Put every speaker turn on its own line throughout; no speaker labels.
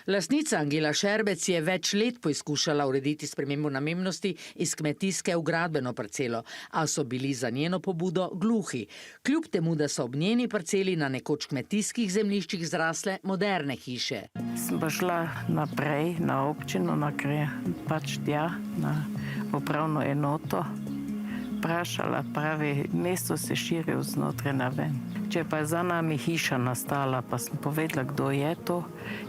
Lastnica Angela Šerbec je več let poizkušala urediti spremembo namembnosti iz kmetijske v gradbeno parcelo, a so bili za njeno pobudo gluhi. Kljub temu, da so ob njeni parceli na nekoč kmetijskih zemljiščih zrasle moderne hiše.
Sem pa šla naprej na občino, pač tja, na upravno enoto. Vprašala, pravi, mesto se širi vznotraj na ven. Če pa je za nami hiša nastala, pa sem povedala, kdo je to,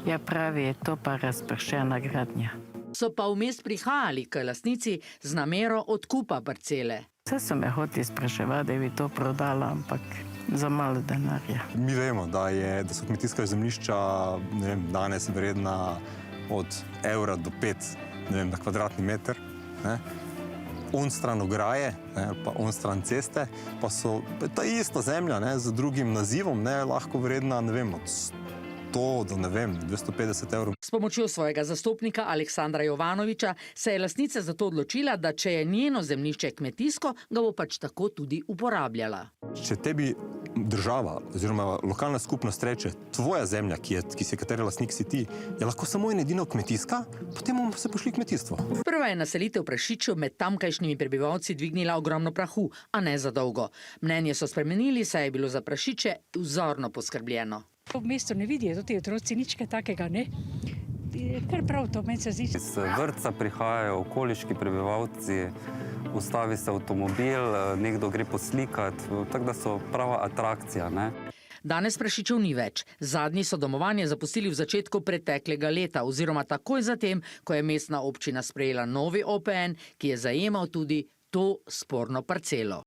ja pravi, je to pa razpršena gradnja.
So pa vmes prihajali k lastnici z namero odkupa parcele.
Vse so me hoteli spraševati, da bi to prodala, ampak za malo denarja.
Mi vemo, da so kmetijska zemljišča danes vredna od evra do 5 na kvadratni meter. On stran ograje, pa on stran ceste, pa so ta ista zemlja z drugim nazivom lahko vredna od 100 do 250 evrov.
S pomočjo svojega zastopnika Aleksandra Jovanoviča se je lastnica zato odločila, da če je njeno zemljišče kmetijsko, ga bo pač tako tudi uporabljala.
Če tebi država oziroma lokalna skupnost reče, tvoja zemlja, ki si katere lastnik si ti, je lahko samo in edino kmetijska, potem bomo se pošli kmetijstvo.
Prva je naselitev prašičev med tamkajšnjimi prebivalci dvignila ogromno prahu, a ne za dolgo. Mnenje so spremenili, saj je bilo za prašiče vzorno poskrbljeno.
V mestu ne vidijo tudi otroci nič takega, ne? Kar prav to, meni se zdi.
Iz vrtca prihajajo okoliški prebivalci, ustavi se avtomobil, nekdo gre poslikati, tako da so prava atrakcija, ne?
Danes prašičev ni več. Zadnji so domovanje zapustili v začetku preteklega leta oziroma takoj zatem, ko je mestna občina sprejela novi OPN, ki je zajemal tudi to sporno parcelo.